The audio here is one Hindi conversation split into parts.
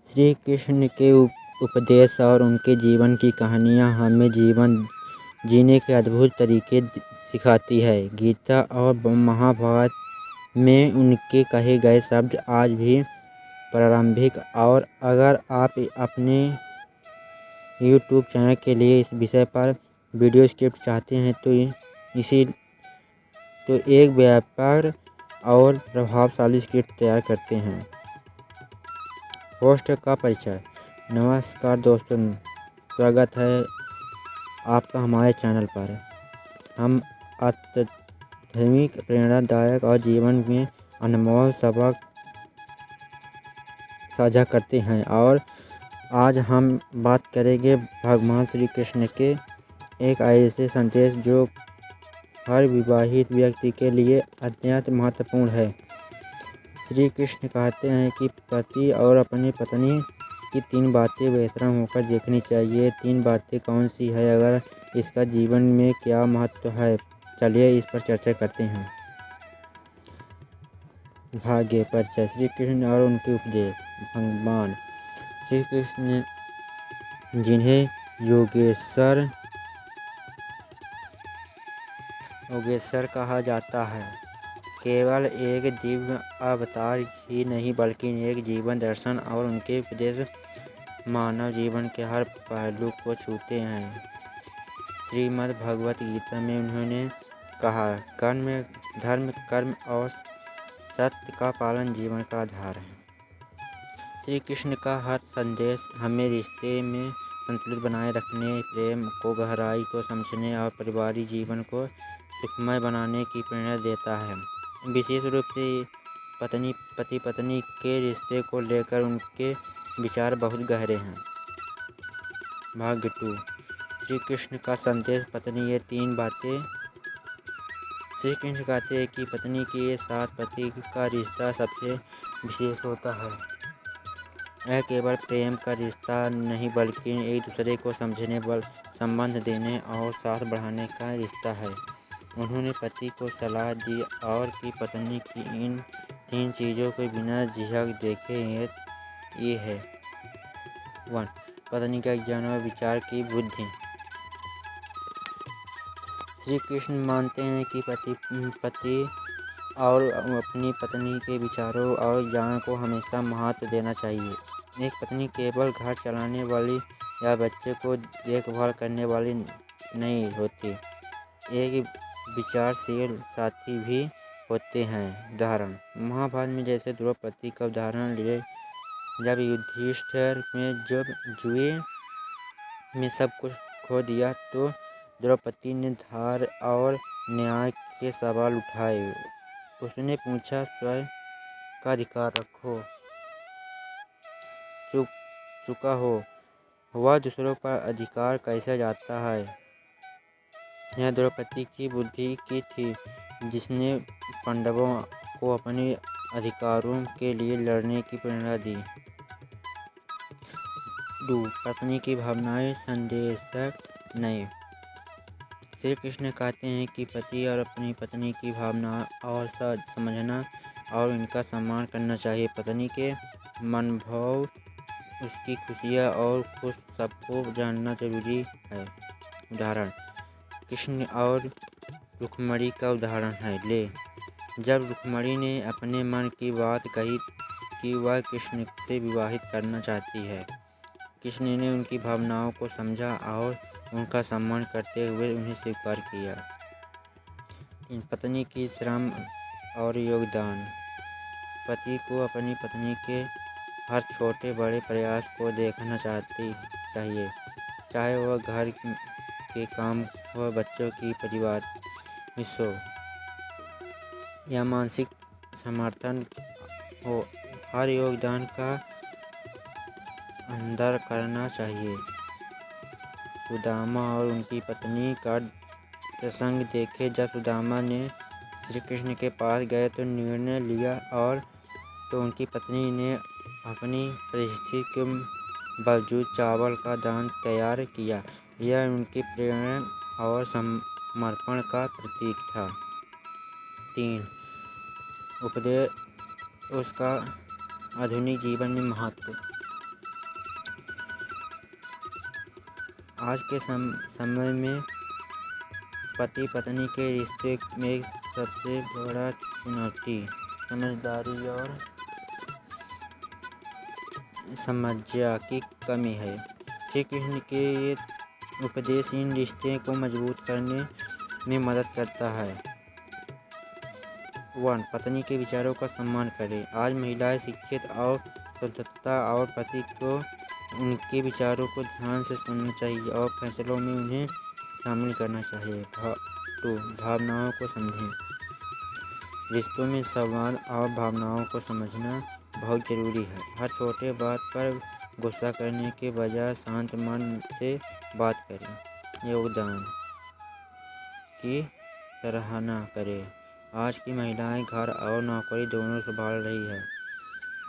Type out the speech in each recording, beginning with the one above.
श्री कृष्ण के उपदेश और उनके जीवन की कहानियाँ हमें जीवन जीने के अद्भुत तरीके सिखाती है। गीता और महाभारत में उनके कहे गए शब्द आज भी प्रारंभिक और अगर आप अपने YouTube चैनल के लिए इस विषय पर वीडियो स्क्रिप्ट चाहते हैं तो एक व्यापक और प्रभावशाली स्क्रिप्ट तैयार करते हैं। होस्ट का परिचय। नमस्कार दोस्तों, स्वागत है आपका हमारे चैनल पर। हम आध्यात्मिक, प्रेरणादायक और जीवन में अनमोल सबक साझा करते हैं और आज हम बात करेंगे भगवान श्री कृष्ण के एक ऐसे संदेश जो हर विवाहित व्यक्ति के लिए अत्यंत महत्वपूर्ण है। श्री कृष्ण कहते हैं कि पति और अपनी पत्नी की 3 बातें बेहतरम होकर देखनी चाहिए। 3 बातें कौन सी है, अगर इसका जीवन में क्या महत्व है, चलिए इस पर चर्चा करते हैं। भाग्य परिचय। श्री कृष्ण और उनके उपदेश। भगवान श्री कृष्ण, जिन्हें योगेश्वर कहा जाता है, केवल एक दिव्य अवतार ही नहीं बल्कि एक जीवन दर्शन और उनके उपदेश मानव जीवन के हर पहलू को छूते हैं। श्रीमद् भगवत गीता में उन्होंने कहा, धर्म, कर्म और सत्य का पालन जीवन का आधार है। श्री कृष्ण का हर संदेश हमें रिश्ते में संतुलन बनाए रखने, प्रेम को गहराई को समझने और पारिवारिक जीवन को सुखमय बनाने की प्रेरणा देता है। विशेष रूप से पति पत्नी के रिश्ते को लेकर उनके विचार बहुत गहरे हैं। भाग 2। श्री कृष्ण का संदेश पत्नी। ये 3 बातें। श्री कृष्ण कहते हैं कि पत्नी के साथ पति का रिश्ता सबसे विशेष होता है। यह केवल प्रेम का रिश्ता नहीं बल्कि एक दूसरे को समझने, संबंध देने और साथ बढ़ाने का रिश्ता है। उन्होंने पति को सलाह दी और कि पत्नी की इन 3 चीज़ों को बिना झिझक देखे ये है। 1. पत्नी का ज्ञान और विचार की बुद्धि। श्री कृष्ण मानते हैं कि पति और अपनी पत्नी के विचारों और ज्ञान को हमेशा महत्व देना चाहिए। एक पत्नी केवल घर चलाने वाली या बच्चे को देखभाल करने वाली नहीं होती, एक विचारशील साथी भी होते हैं। उदाहरण महाभारत में जैसे द्रौपदी का उदाहरण लिए, जब युधिष्ठिर में जुए में सब कुछ खो दिया तो द्रौपदी ने धैर्य और न्याय के सवाल उठाए। उसने पूछा, स्वयं का अधिकार रखो, चुका हो वह दूसरों पर अधिकार कैसे जाता है। यह द्रौपदी की बुद्धि की थी जिसने पांडवों को अपने अधिकारों के लिए लड़ने की प्रेरणा दी। 2. पत्नी की भावनाएं संदेशक नहीं। श्री कृष्ण कहते हैं कि पति और अपनी पत्नी की भावनाओं और समझना और इनका सम्मान करना चाहिए। पत्नी के मनोभाव, उसकी खुशियाँ और खुश सबको जानना जरूरी है। उदाहरण कृष्ण और रुक्मिणी का उदाहरण है। जब रुक्मिणी ने अपने मन की बात कही कि वह कृष्ण से विवाहित करना चाहती है, कृष्ण ने उनकी भावनाओं को समझा और उनका सम्मान करते हुए उन्हें स्वीकार किया। 3. पत्नी की श्रम और योगदान। पति को अपनी पत्नी के हर छोटे बड़े प्रयास को देखना चाहिए, चाहे वह घर के काम हो, बच्चों की परिवार हो या मानसिक समर्थन हो। हर योगदान का आदर करना चाहिए। सुदामा और उनकी पत्नी का प्रसंग देखें। जब सुदामा ने श्री कृष्ण के पास गए तो निर्णय लिया और तो उनकी पत्नी ने अपनी परिस्थिति के बावजूद चावल का दान तैयार किया। यह उनकी प्रेरणा और समर्पण का प्रतीक था। 3. उपदेश, उसका आधुनिक जीवन में महत्व। आज के समय में पति पत्नी के रिश्ते में सबसे बड़ा चुनौती समझदारी और समझा की कमी है। श्री कृष्ण के ये उपदेश इन रिश्ते को मजबूत करने में मदद करता है। 1. पत्नी के विचारों का सम्मान करें। आज महिलाएं शिक्षित और स्वतंत्रता और पति को उनके विचारों को ध्यान से सुनना चाहिए और फैसलों में उन्हें शामिल करना चाहिए। 2. भावनाओं को समझें। रिश्तों में संवाद और भावनाओं को समझना बहुत ज़रूरी है। हर छोटे बात पर गुस्सा करने के बजाय शांत मन से बात करें। योगदान की सराहना करें। आज की महिलाएं घर और नौकरी दोनों संभाल रही है।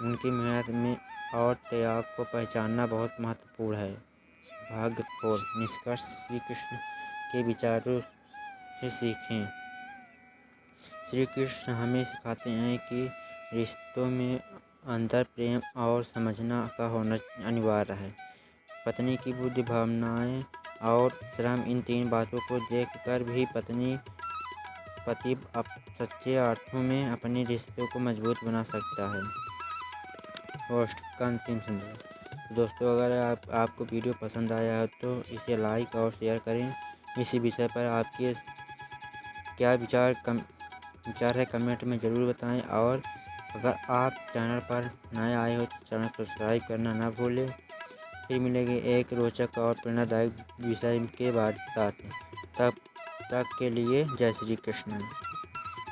उनकी मेहनत में और त्याग को पहचानना बहुत महत्वपूर्ण है। भाग 4 निष्कर्ष श्री कृष्ण के विचारों से सीखें। श्री कृष्ण हमें सिखाते हैं कि रिश्तों में अंतर प्रेम और समझना का होना अनिवार्य है। पत्नी की बुद्धि, भावनाएं और श्रम, इन 3 बातों को देखकर भी पति सच्चे अर्थों में अपने रिश्तों को मजबूत बना सकता है। पोस्ट का अंतिम संदेश। दोस्तों, अगर आपको वीडियो पसंद आया है तो इसे लाइक और शेयर करें। इसी विषय पर आपके क्या विचार है कमेंट में ज़रूर बताएं और अगर आप चैनल पर नए आए हो तो चैनल को सब्सक्राइब करना ना भूलें। फिर मिलेंगे एक रोचक और प्रेरणादायक विषय के साथ। तब तक के लिए जय श्री कृष्ण।